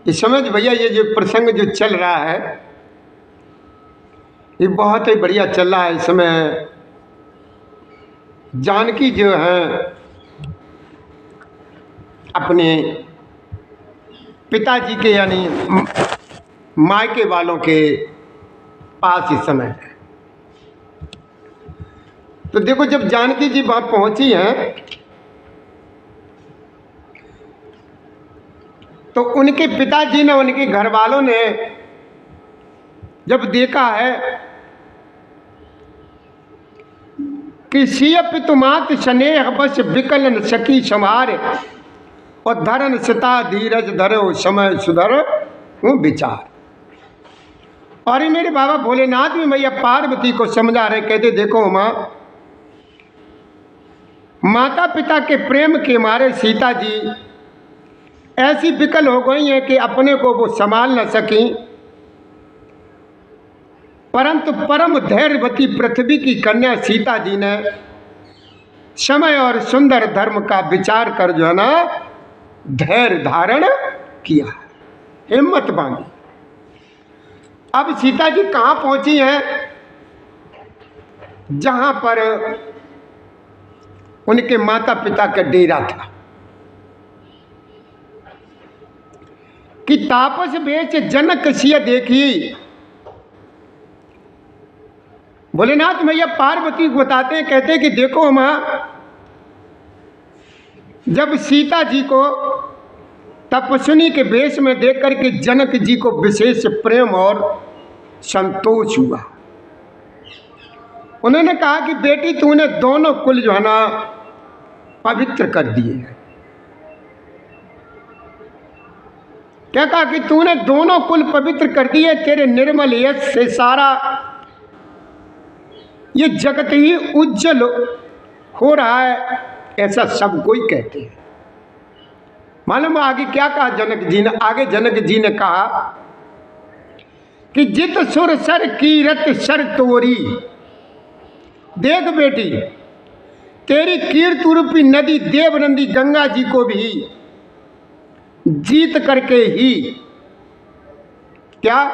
इस समय भैया ये जो प्रसंग जो चल रहा है ये बहुत ही बढ़िया चल रहा है। इस समय जानकी जो है अपने पिताजी के यानी मायके वालों के पास इस समय है। तो देखो जब जानकी जी वहां पहुंची हैं तो उनके पिताजी ने उनके घर वालों ने जब देखा है कि सिय पितुमात स्नेह बस विकल न सकी समार और धरन सिता धीरज धरो समय सुधर विचार। और ये मेरे बाबा भोलेनाथ भी मैया पार्वती को समझा रहे, कहते देखो माँ, माता पिता के प्रेम के मारे सीता जी ऐसी विकल हो गई हैं कि अपने को वो संभाल न सकी, परंतु परम धैर्यवती पृथ्वी की कन्या सीता जी ने समय और सुंदर धर्म का विचार कर जो है ना धैर्य धारण किया, हिम्मत बांधी। अब सीता जी कहाँ पहुंची हैं? जहां पर उनके माता पिता का डेरा था कि तापस बेच जनक सिय देखी। भोलेनाथ मैया पार्वती को बताते हैं, कहते हैं कि देखो मां, जब सीता जी को तपस्विनी के वेश में देख करके जनक जी को विशेष प्रेम और संतोष हुआ। उन्होंने कहा कि बेटी तूने दोनों कुल जो है ना पवित्र कर दिए हैं। क्या कहा कि तूने दोनों कुल पवित्र कर दिए, तेरे निर्मल यश से सारा ये जगत ही उज्जवल हो रहा है, ऐसा सब कोई कहते हैं। मालूम आगे क्या कहा जनक जी ने? आगे जनक जी ने कहा कि जित सुर सर कीरत सर तोरी। देख बेटी, तेरी कीर्त रूपी नदी देवनंदी गंगा जी को भी जीत करके ही क्या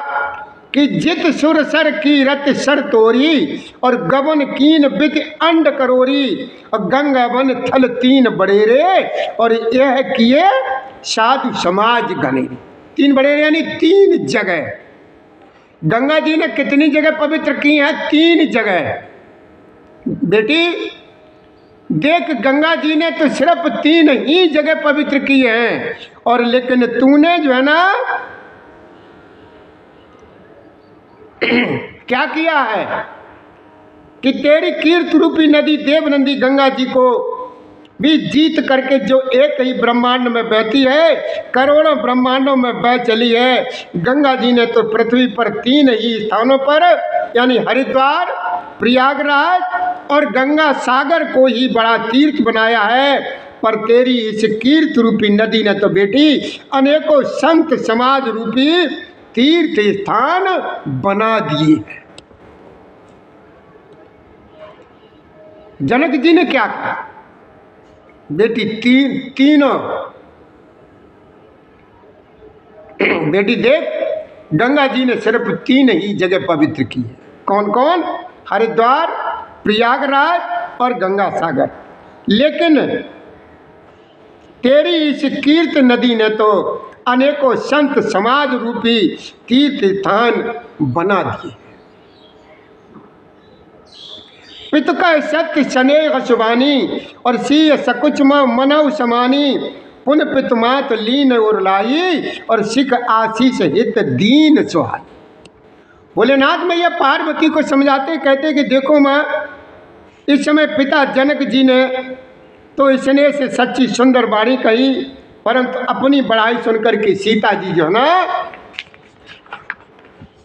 कि जित सुर सर की रत सर तोरी और गवन कीन बित अंड करोरी और गंगा वन थल तीन बड़ेरे और यह किए साधु समाज गणे। तीन बड़ेरे यानी तीन जगह गंगा जी ने कितनी जगह पवित्र की हैं? 3 जगह। बेटी देख, गंगा जी ने तो सिर्फ 3 ही जगह पवित्र की हैं, और लेकिन तूने जो है ना क्या किया है कि तेरी कीर्त रूपी नदी देवनंदी गंगा जी को भी जीत करके जो एक ही ब्रह्मांड में बहती है, करोड़ों ब्रह्मांडों में बह चली है। गंगा जी ने तो पृथ्वी पर 3 ही स्थानों पर यानी हरिद्वार, प्रयागराज और गंगा सागर को ही बड़ा तीर्थ बनाया है, पर तेरी इस कीर्त रूपी नदी ने तो बेटी अनेकों संत समाज रूपी तीर्थ स्थान बना दिए हैं। जनक जी ने क्या कहा? बेटी तीनों बेटी देख, गंगा जी ने सिर्फ 3 ही जगह पवित्र की है। कौन कौन? हरिद्वार, प्रयागराज और गंगा सागर। लेकिन तेरी इस कीर्त नदी ने तो अनेकों संत समाज रूपी तीर्थ स्थान बना दिए। पितु का सत्य स्नेह सुबानी और सीय सकुच मनव समानी पुन पितुमात लीन उरलाई और सिख आशीष हित दीन सुहाई। भोलेनाथ मैया पार्वती को समझाते कहते कि देखो माँ, इस समय पिता जनक जी ने तो स्नेह से सच्ची सुंदर वाणी कही, परंतु अपनी बड़ाई सुनकर के सीता जी जो है ना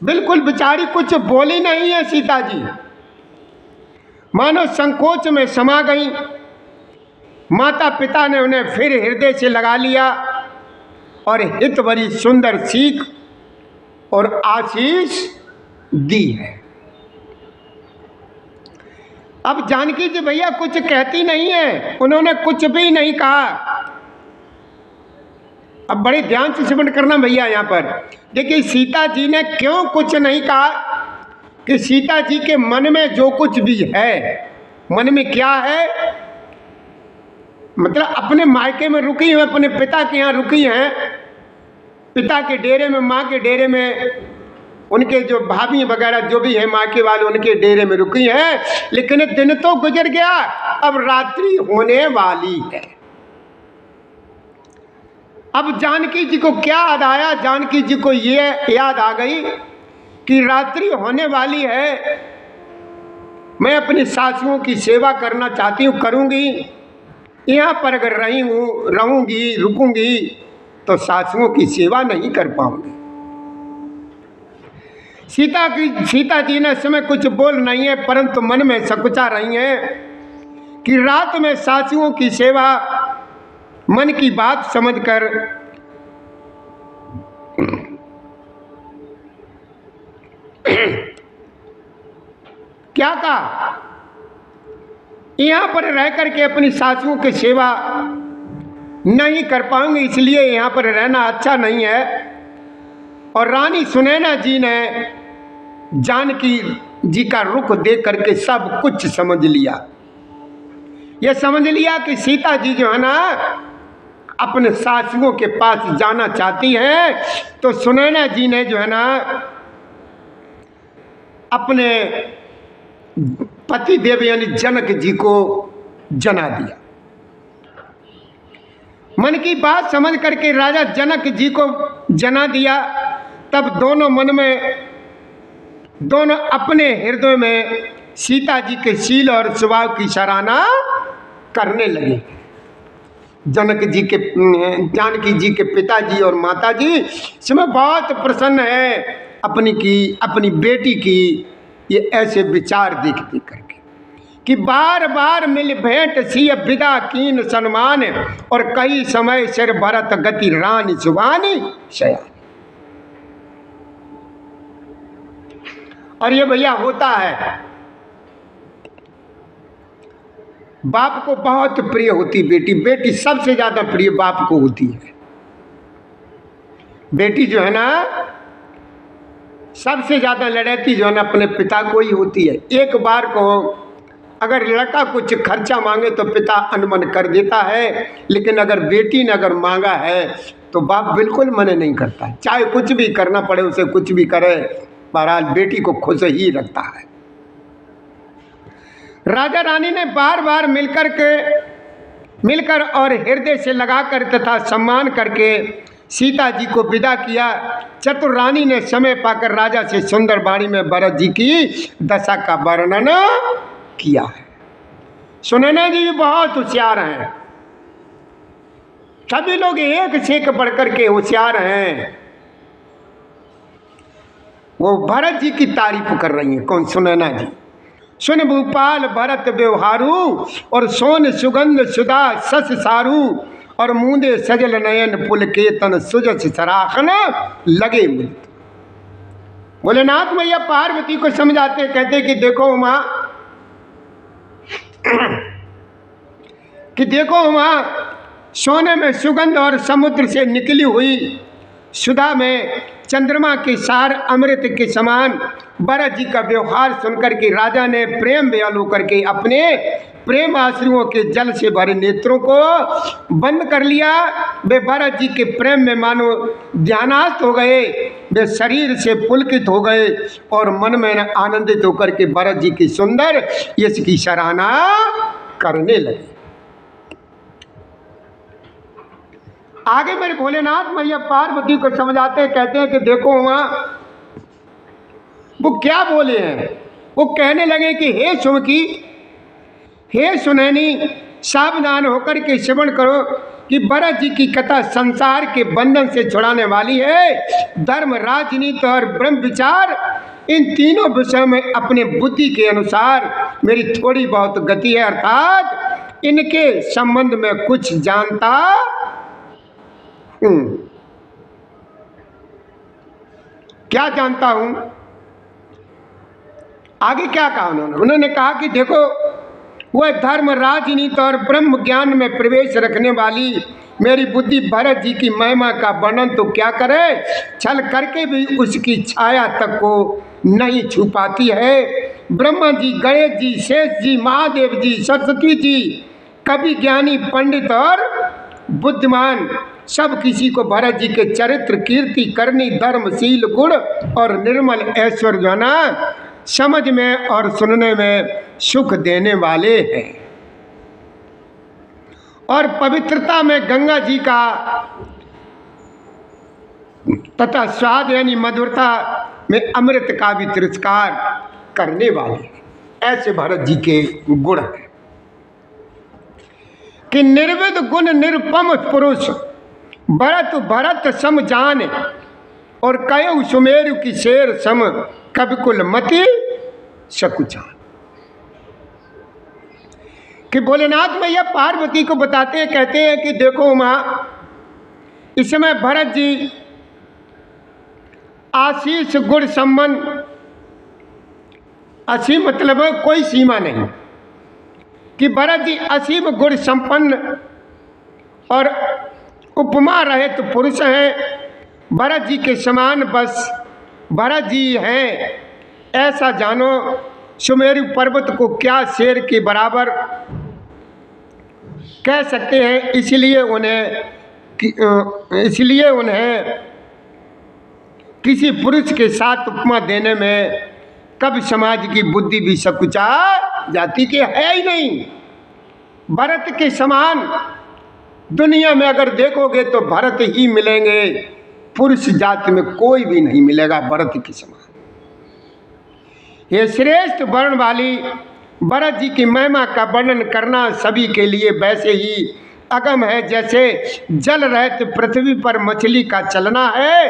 बिल्कुल बेचारी कुछ बोली नहीं है। सीता जी मानो संकोच में समा गई। माता पिता ने उन्हें फिर हृदय से लगा लिया और हित भरी सुंदर सीख और आशीष दी है। अब जानकी जी भैया कुछ कहती नहीं है, उन्होंने कुछ भी नहीं कहा। अब बड़े ध्यान से श्रवण करना भैया। यहाँ पर देखिए सीता जी ने क्यों कुछ नहीं कहा कि सीता जी के मन में जो कुछ भी है, मन में क्या है, मतलब अपने मायके में रुकी हैं, अपने पिता के यहाँ रुकी हैं, पिता के डेरे में, माँ के डेरे में, उनके जो भाभी वगैरह जो भी है मायके वाले उनके डेरे में रुकी हैं। लेकिन दिन तो गुजर गया, अब रात्रि होने वाली है। अब जानकी जी को क्या याद आया? जानकी जी को ये याद आ गई कि रात्रि होने वाली है, मैं अपनी सासुओं की सेवा करना चाहती हूँ, करूँगी। यहाँ पर अगर रहूँगी, रुकूंगी तो सासुओं की सेवा नहीं कर पाऊंगी। सीता जी ने इस समय कुछ बोल नहीं है, परंतु मन में सकुचा रही हैं कि रात में सासुओं की सेवा, मन की बात समझकर क्या कहा, यहाँ पर रह करके अपनी सासुओं की सेवा नहीं कर पाऊंगी, इसलिए यहाँ पर रहना अच्छा नहीं है। और रानी सुनैना जी ने जानकी जी का रुख देख करके सब कुछ समझ लिया। यह समझ लिया कि सीता जी जो है ना अपने सासुओं के पास जाना चाहती है, तो सुनैना जी ने जो है ना अपने पति देव यानी जनक जी को जना दिया। मन की बात समझ करके राजा जनक जी को जना दिया। तब दोनों मन में, दोनों अपने हृदय में सीता जी के शील और स्वभाव की सराहना करने लगे। जनक जी के, जानकी जी के पिताजी और माताजी इसमें बहुत प्रसन्न है अपनी बेटी की ये ऐसे विचार देख देख करके कि बार बार मिल भेंट सी विदा कीन सम्मान, और कई समय सिर भरत गति रानी सुबानी शयानी। और ये भैया होता है, बाप को बहुत प्रिय होती बेटी, बेटी सबसे ज्यादा प्रिय बाप को होती है। बेटी जो है ना सबसे ज्यादा लड़ैती जो है ना अपने पिता को ही होती है। एक बार को अगर लड़का कुछ खर्चा मांगे तो पिता अनमन कर देता है, लेकिन अगर बेटी ने अगर मांगा है तो बाप बिल्कुल मना नहीं करता, चाहे कुछ भी करना पड़े उसे कुछ भी करे, बहरहाल बेटी को खुश ही रखता है। राजा रानी ने बार बार मिलकर और हृदय से लगाकर तथा सम्मान करके सीता जी को विदा किया। चतुर रानी ने समय पाकर राजा से सुंदर वाणी में भरत जी की दशा का वर्णन किया है। सुनैना जी भी बहुत होशियार हैं, सभी लोग एक से एक बढ़कर के होशियार हैं। वो भरत जी की तारीफ कर रही हैं। कौन? सुनैना जी। सुन भूपाल भरत व्यवहारू, और सोन सुगंध सुधा सस सारू, और मूंदे सजल नयन पुलकेतन सुजस सराखन लगे मुझ। भोलेनाथ मैया पार्वती को समझाते, कहते कि देखो उमा, कि देखो उमा, सोने में सुगंध और समुद्र से निकली हुई सुधा में चंद्रमा के सार अमृत के समान भरत जी का व्यवहार सुनकर के राजा ने प्रेम व्याल होकर के अपने प्रेम आश्रुओं के जल से भरे नेत्रों को बंद कर लिया। वे भरत जी के प्रेम में मानो ध्यानास्थ हो गए, वे शरीर से पुलकित हो गए और मन में आनंदित होकर के भरत जी की सुंदर यश की सराहना करने लगे। आगे मेरे भोलेनाथ मैया पार्वती को समझाते, कहते हैं कि देखो वहाँ वो क्या बोले हैं। वो कहने लगे कि हे सुमकी, हे सुनैनी, सावधान होकर के श्रवण करो कि भरत जी की कथा संसार के बंधन से छुड़ाने वाली है। धर्म, राजनीति और ब्रह्म विचार, इन तीनों विषयों में अपने बुद्धि के अनुसार मेरी थोड़ी बहुत गति है, अर्थात इनके संबंध में कुछ जानता हूं। क्या जानता हूं? आगे क्या कहा उन्होंने? उन्होंने कहा कि देखो वह धर्म, राजनीति और ब्रह्म ज्ञान में प्रवेश रखने वाली मेरी बुद्धि भरत जी की महिमा का वर्णन तो क्या करे, छल करके भी उसकी छाया तक को नहीं छू पाती है। ब्रह्मा जी, गणेश जी, शेष जी, महादेव जी, सरस्वती जी, कवि, ज्ञानी, पंडित और बुद्धिमान सब किसी को भरत जी के चरित्र, कीर्ति, करनी, धर्मशील गुण और निर्मल ऐश्वर्य जो है ना समझ में और सुनने में सुख देने वाले हैं। और पवित्रता में गंगा जी का तथा स्वाद यानी मधुरता में अमृत का भी तिरस्कार करने वाले, ऐसे भरत जी के गुण हैं कि निर्विद गुण निरुपम पुरुष भरत सम जान और कयो सुमेरु की शेर सम कविकुल मति सकुचान। कि भोलेनाथ मैया पार्वती को बताते हैं, कहते हैं कि देखो माँ, इस समय भरत जी आशीष गुण संबंध, असीम मतलब कोई सीमा नहीं, कि भरत जी असीम गुण संपन्न और उपमा रहे तो पुरुष हैं। भरत जी के समान बस भरत जी हैं ऐसा जानो। सुमेरु पर्वत को क्या शेर के बराबर कह सकते हैं, इसलिए उन्हें किसी पुरुष के साथ उपमा देने में कब समाज की बुद्धि भी सकुचा जाती कि है ही नहीं। भरत के समान दुनिया में अगर देखोगे तो भरत ही मिलेंगे, पुरुष जाति में कोई भी नहीं मिलेगा भरत के समान। ये श्रेष्ठ वर्ण वाली भरत जी की महिमा का वर्णन करना सभी के लिए वैसे ही अगम है जैसे जल रहित पृथ्वी पर मछली का चलना है।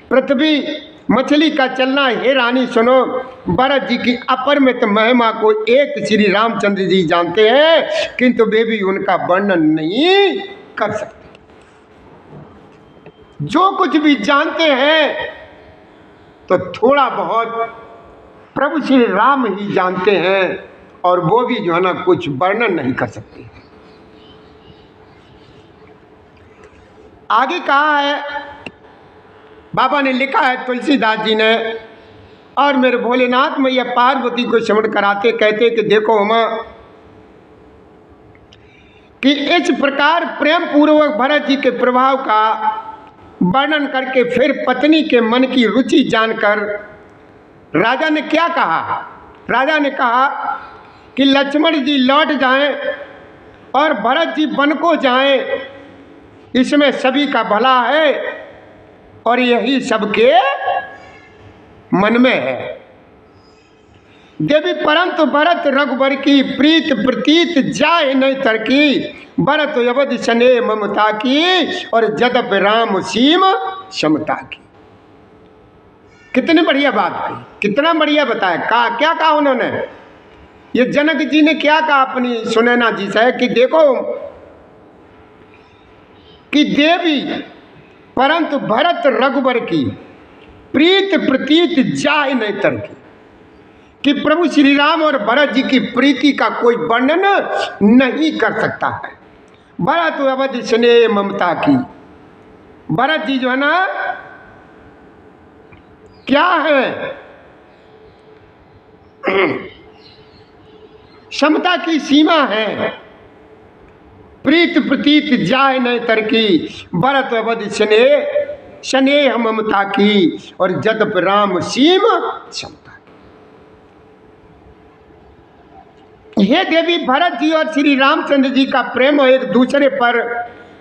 पृथ्वी मछली का चलना। हे रानी सुनो, भरत जी की अपरिमित महिमा को एक श्री रामचंद्र जी जानते हैं, किंतु वे भी उनका वर्णन नहीं कर सकते। जो कुछ भी जानते हैं तो थोड़ा बहुत प्रभु श्री राम ही जानते हैं, और वो भी जो है ना कुछ वर्णन नहीं कर सकते। आगे कहा है, बाबा ने लिखा है तुलसीदास जी ने, और मेरे भोलेनाथ मैया पार्वती को श्रवण कराते कहते कि देखो माँ, कि इस प्रकार प्रेम पूर्वक भरत जी के प्रभाव का वर्णन करके फिर पत्नी के मन की रुचि जानकर राजा ने क्या कहा। राजा ने कहा कि लक्ष्मण जी लौट जाएं और भरत जी वन को जाएं, इसमें सभी का भला है और यही सबके मन में है। देवी परंतु भरत रघुबर की प्रीत प्रतीत जाए नहीं तरकी, भरत अवध स्नेह ममता की और जदप राम सीम समता की। कितनी बढ़िया बात कही, कितना बढ़िया बताया। कहा क्या कहा उन्होंने, ये जनक जी ने क्या कहा अपनी सुनैना जी से कि देखो कि देवी परंतु भरत रघुबर की प्रीत प्रतीत जाए नहीं तरकी, कि प्रभु श्री राम और भरत जी की प्रीति का कोई वर्णन नहीं कर सकता है। भरत अवध स्नेह ममता की, भरत जी जो है ना क्या है, क्षमता की सीमा है। प्रीत प्रतीत जाए नहीं तरकी, भरत अवध स्नेह ममता की और जदप राम सीम क्षमता। हे देवी, भरत जी और श्री रामचंद्र जी का प्रेम एक दूसरे पर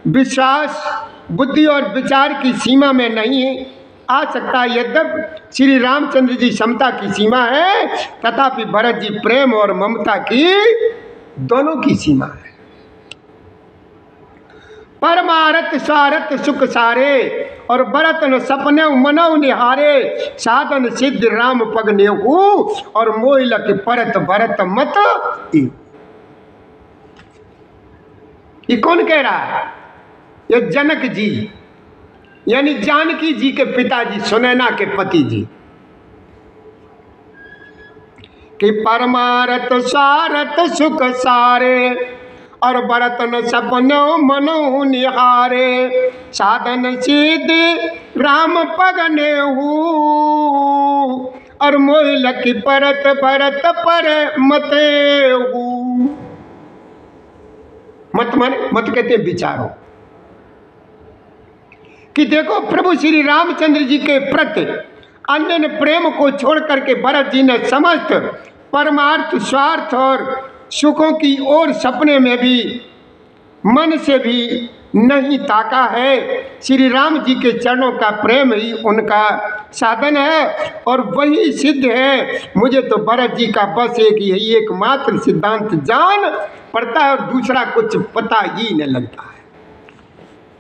विश्वास, बुद्धि और विचार की सीमा में नहीं आ सकता। यद्यपि श्री रामचंद्र जी समता की सीमा है, तथापि भरत जी प्रेम और ममता की दोनों की सीमा है। परमारथ स्वारथ सुख सारे और भरत न सपने मनौ निहारे, साधन सिद्ध राम पग नेहू और मोइलक परत भरत मत। ये कौन कह रहा है, ये जनक जी यानी जानकी जी के पिताजी, सुनैना के पति जी, कि परमारथ सारथ सुख सारे, और बरतन सपनो मनो निहारे, साधन सिद्धि राम पगने हूँ, और मोह लखी परत परत पर मते हूँ। मत माने, मत कहते विचारो, कि देखो प्रभु श्री रामचंद्र जी के प्रति अन्य प्रेम को छोड़ करके भरत जी ने समस्त परमार्थ स्वार्थ और सुखों की ओर सपने में भी मन से भी नहीं ताका है। श्री राम जी के चरणों का प्रेम ही उनका साधन है और वही सिद्ध है। मुझे तो भरत जी का बस एक यही एकमात्र सिद्धांत जान पड़ता है और दूसरा कुछ पता ही नहीं लगता है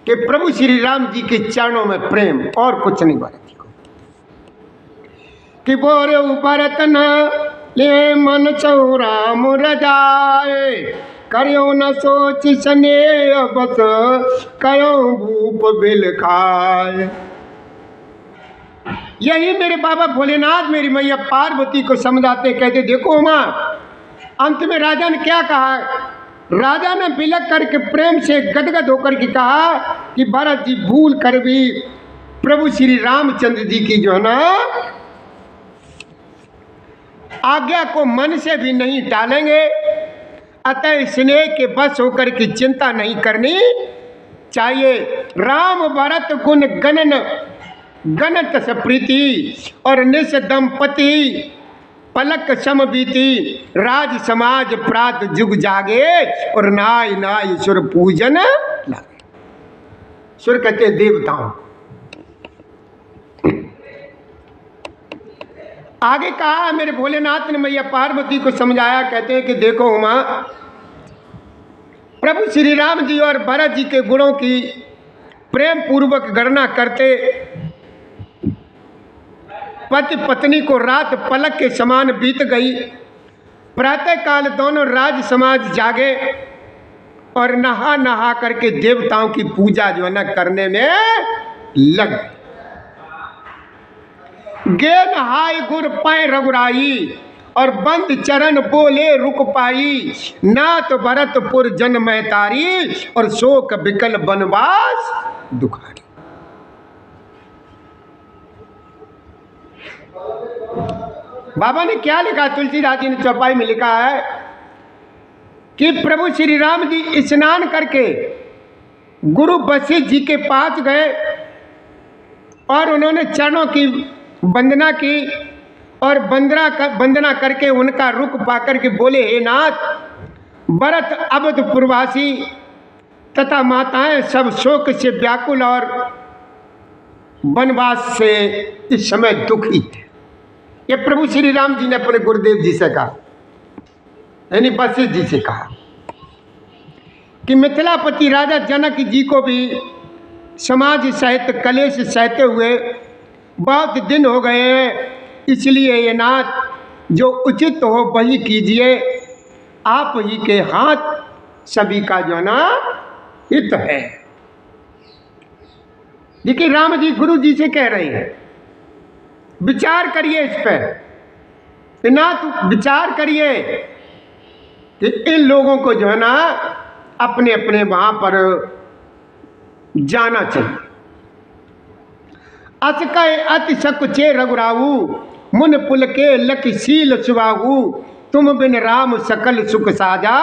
कि प्रभु श्री राम जी के चरणों में प्रेम, और कुछ नहीं भरत जी को। कि बोरे भरत न ले मन चौ राम रजाए, करो न सोच स्नेह बस कयो भूप बिल खाए। यही मेरे बाबा भोलेनाथ मेरी मैया पार्वती को समझाते, कहते देखो माँ, अंत में राजा ने क्या कहा। राजा ने बिलक करके प्रेम से गदगद होकर के कहा कि भरत जी भूल कर भी प्रभु श्री रामचंद्र जी की जो है ना आज्ञा को मन से भी नहीं टालेंगे, अतः स्नेह के बस होकर की चिंता नहीं करनी चाहिए। राम भरत गुण गणन गणत सप्रीति, और निस दंपति पलक सम बीती, राज समाज प्रात जुग जागे, और नाय नाय सुर पूजन लागे। सुर कहते देवताओं। आगे कहा मेरे भोलेनाथ ने मैया पार्वती को समझाया, कहते हैं कि देखो उमा, प्रभु श्री राम जी और भरत जी के गुणों की प्रेम पूर्वक गणना करते पति पत्नी को रात पलक के समान बीत गई। प्रातः काल दोनों राज समाज जागे और नहा नहा करके देवताओं की पूजा जो है ना करने में लग गे। नहाय गुर पाए रघुराई, और बंद चरण बोले रुक पाई, नाथ भरतपुर जन्म तारी, और शोक विकल बनवास दुखारी। बाबा ने क्या लिखा, तुलसीदास जी ने चौपाई में लिखा है कि प्रभु श्री राम जी स्नान करके गुरु वशिष्ठ जी के पास गए और उन्होंने चरणों की वंदना की, और वंदना करके उनका रुख पाकर के बोले, हे नाथ, भरत अवधपुरवासी तथा माताएं सब शोक से व्याकुल और वनवास से इस समय दुखी थे। ये प्रभु श्री राम जी ने अपने गुरुदेव जी से कहा, यानी वशिष्ठ जी से कहा कि मिथिलापति राजा जनक जी को भी समाज सहित कलेश सहते हुए बहुत दिन हो गए हैं, इसलिए ये नाथ जो उचित हो वही कीजिए, आप ही के हाथ सभी का जो ना हित है। देखिए राम जी गुरु जी से कह रहे हैं, विचार करिए इस पर, नाथ विचार करिए कि इन लोगों को जो है ना अपने अपने वहां पर जाना चाहिए। अस कहे अति सकुचे रघुराऊ, मुन पुल के लकीशील सुबाहू, तुम बिन राम सकल सुख साजा,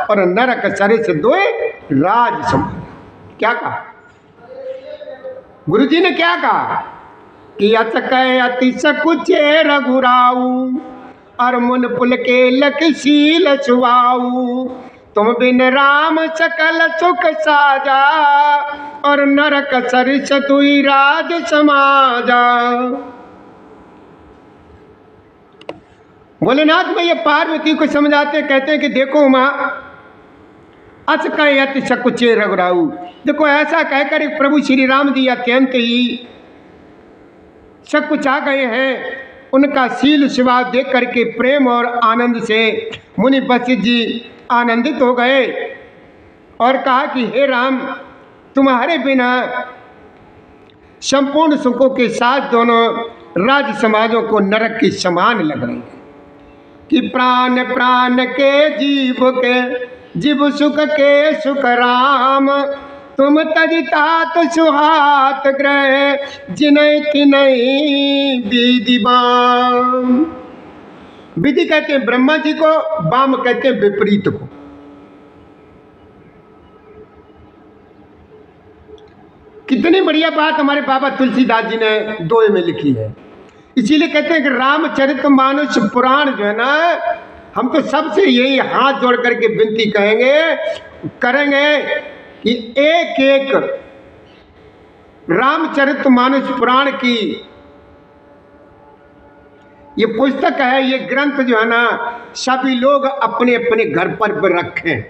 और नरक सरिस दोए राज समाजा। क्या कहा गुरु जी ने, क्या कहा कि अस कहे अति सकुचे रघुराऊ, और मुन पुल के लकीशील सुबाहू, तुम बिन राम सकल सुख साजा, और नरक सरिस दुई राज समाजा। भोलेनाथ में ये पार्वती को समझाते कहते हैं कि देखो माँ, अस कहे अति सकुचे रघुराऊ, देखो ऐसा कहकर एक प्रभु श्री राम जी अत्यंत ही सकुचा गए हैं। उनका शील स्वभाव देख करके प्रेम और आनंद से मुनि वशिष्ठ जी आनंदित हो गए और कहा कि हे राम, तुम्हारे बिना संपूर्ण सुखों के साथ दोनों राज समाजों को नरक के समान लग रहे हैं, कि प्राण प्राण के जीव सुख के सुख राम, तुम तजितात सुहात ग्रह जिनय तिनय विधि बाम। विधि कहते हैं ब्रह्मा जी को, बाम कहते हैं विपरीत को। कितनी बढ़िया बात हमारे बाबा तुलसीदास जी ने दोहे में लिखी है। इसीलिए कहते हैं कि रामचरितमानस पुराण जो है ना, हम तो सबसे यही हाथ जोड़ करके विनती करेंगे कि एक एक रामचरितमानस पुराण की ये पुस्तक है, ये ग्रंथ जो है ना, सभी लोग अपने अपने घर पर रखें।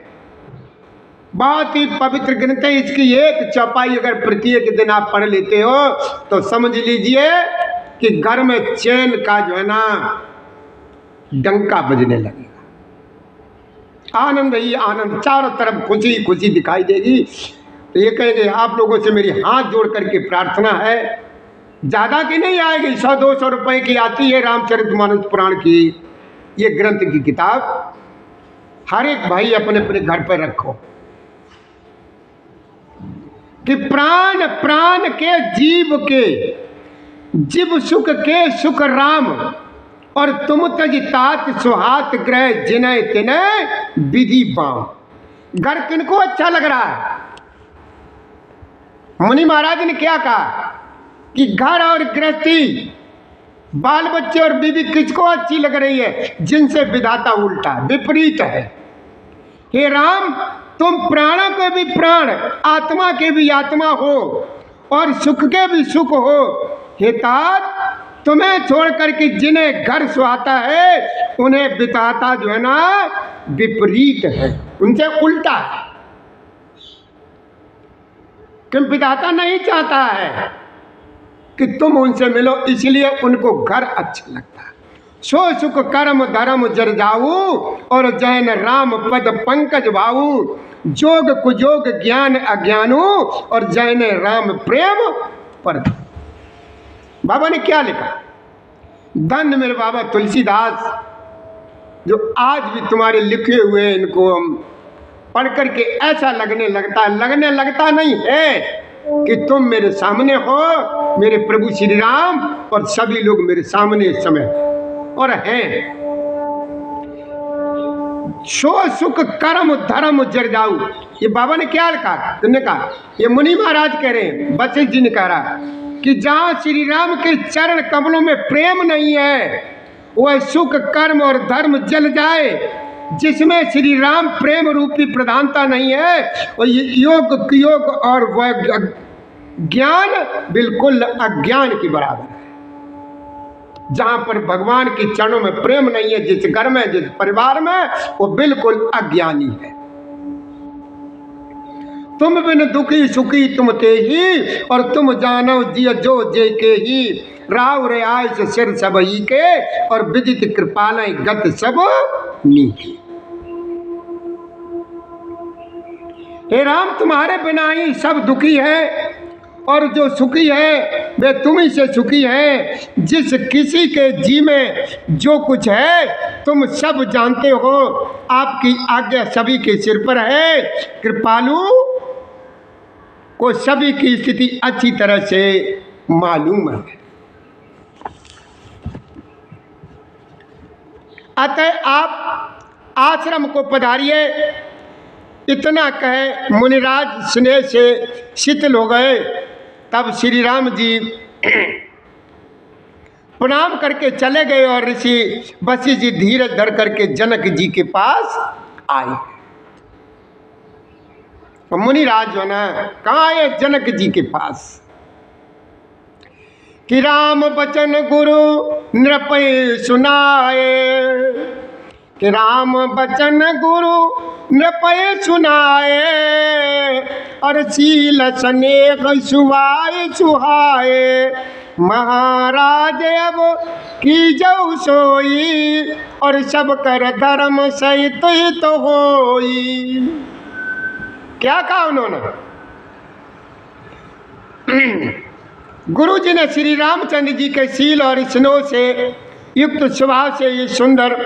बहुत ही पवित्र ग्रंथ है। इसकी एक चौपाई अगर प्रत्येक दिन आप पढ़ लेते हो तो समझ लीजिए कि घर में चैन का जो है ना डंका बजने लगेगा। आनंद ही आनंद, चारों तरफ खुशी खुशी दिखाई देगी। तो ये कहेंगे आप लोगों से मेरी हाथ जोड़ करके प्रार्थना है, ज़्यादा की नहीं आएगी, 100-200 रुपए की आती है रामचरितमानस पुराण की ये ग्रंथ की किताब। हर एक भाई अपने अपने घर पर रखो कि प्राण प्राण के जीव सुख के सुख राम, और तुम तजितात सुहात ग्रह जिनय तिनय विधि बाम। घर किनको अच्छा लग रहा है? मुनि महाराज ने क्या कहा कि घर और गृहस्थी, बाल बच्चे और बीवी किसको अच्छी लग रही है? जिनसे विधाता उल्टा विपरीत है। हे राम, तुम प्राणों के भी प्राण, आत्मा के भी आत्मा हो और सुख के भी सुख हो। हे तात, तुम्हें छोड़ करके जिन्हें घर सुहाता है उन्हें विधाता जो है ना विपरीत है, उनसे उल्टा है। क्यों? विधाता नहीं चाहता है कि तुम उनसे मिलो, इसलिए उनको घर अच्छा लगता है। सो सुख कर्म धर्म जर जाऊ, और जैन राम पद पंकज भाऊ। जोग कुजोग ज्ञान अज्ञानू, और जैन राम प्रेम पर। बाबा ने क्या लिखा? धन्य मेरे बाबा तुलसीदास, जो आज भी तुम्हारे लिखे हुए इनको हम पढ़ करके ऐसा लगने लगता नहीं है कि तुम मेरे सामने हो, मेरे प्रभु श्री राम, और सभी लोग मेरे सामने इस समय और हैं। सो सुख कर्म धर्म जर जाऊ, ये बाबा ने क्या कहा? तुमने कहा, ये मुनि महाराज कह रहे हैं, वशिष्ठ जी ने कहा कि जहाँ श्री राम के चरण कमलों में प्रेम नहीं है, वह सुख कर्म और धर्म जल जाए। जिसमें श्री राम प्रेम रूपी प्रधानता नहीं है, और योग और वह ज्ञान बिल्कुल अज्ञान की बराबर है। जहां पर भगवान के चरणों में प्रेम नहीं है, जिस घर में जिस परिवार में, वो बिल्कुल अज्ञानी है। तुम बिन दुखी सुखी तुम ते ही, और तुम जानो जिय जो जे के ही। राव रियाय से सिर सब ही के, और विदित कृपालय गत सब नीति। हे राम, तुम्हारे बिना ही सब दुखी है, और जो सुखी है वे तुम ही से सुखी है। जिस किसी के जी में जो कुछ है तुम सब जानते हो, आपकी आज्ञा सभी के सिर पर है। कृपालु को सभी की स्थिति अच्छी तरह से मालूम है। अतः आप आश्रम को पधारिए। इतना कहे मुनिराज स्नेह से शीतल हो गए। तब श्री राम जी प्रणाम करके चले गए, और ऋषि वशिष्ठ जी धीरज धर करके जनक जी के पास आए। तो मुनिराज जो ना कहाँ आए? जनक जी के पास। कि राम बचन गुरु नृपय सुनाए, कि राम बचन गुरु नृपय सुनाए, और शील स्नेह सुहाए सुहाए। महाराज अब की जऊ सोई, और सब कर धर्म सहित हित होई। क्या कहा उन्होंने? गुरु जी ने श्री रामचंद्र जी के शील और स्नेह से युक्त स्वभाव से ये सुंदर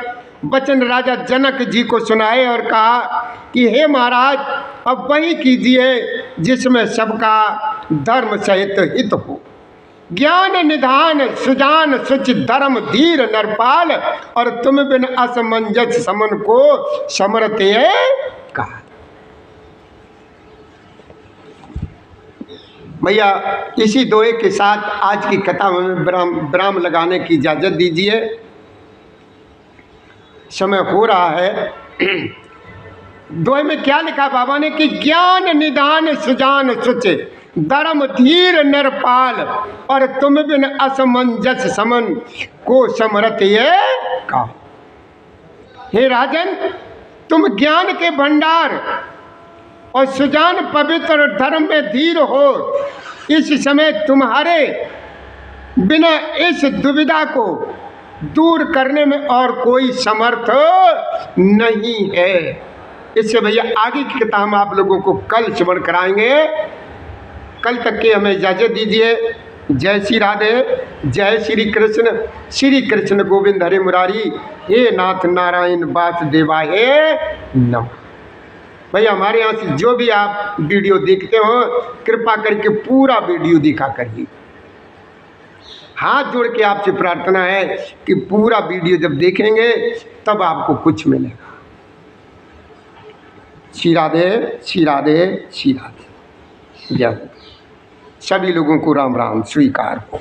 वचन राजा जनक जी को सुनाए और कहा कि हे महाराज, अब वही कीजिए जिसमें सबका धर्म सहित हित हो। ज्ञान निधान सुजान सुच धर्म धीर नरपाल, और तुम बिन असमंजस समन को समरते कहा। भैया इसी दोहे के साथ आज की कथा में विराम लगाने की इजाजत दीजिए। समय हो रहा है। दोहे में क्या लिखा बाबा ने कि ज्ञान निदान सुजान सुच धर्म धीर नरपाल, और तुम बिन असमंजस समन को समरत ये का। हे राजन, तुम ज्ञान के भंडार और सुजान पवित्र धर्म में धीर हो। इस समय तुम्हारे बिना इस दुविधा को दूर करने में और कोई समर्थ नहीं है। इससे भैया आगे की कथा हम आप लोगों को कल श्रवण कराएंगे। कल तक के हमें इजाजत दीजिए। जय श्री राधे, जय श्री कृष्ण गोविंद हरे मुरारी, हे नाथ नारायण वासुदेवाय नमः। भैया हमारे यहाँ से जो भी आप वीडियो देखते हो, कृपा करके पूरा वीडियो देखा करिए। हाथ जोड़ के आपसे प्रार्थना है कि पूरा वीडियो जब देखेंगे तब आपको कुछ मिलेगा। श्री राधे, श्री राधे, श्री राधे। जय। सभी लोगों को राम राम स्वीकार हो।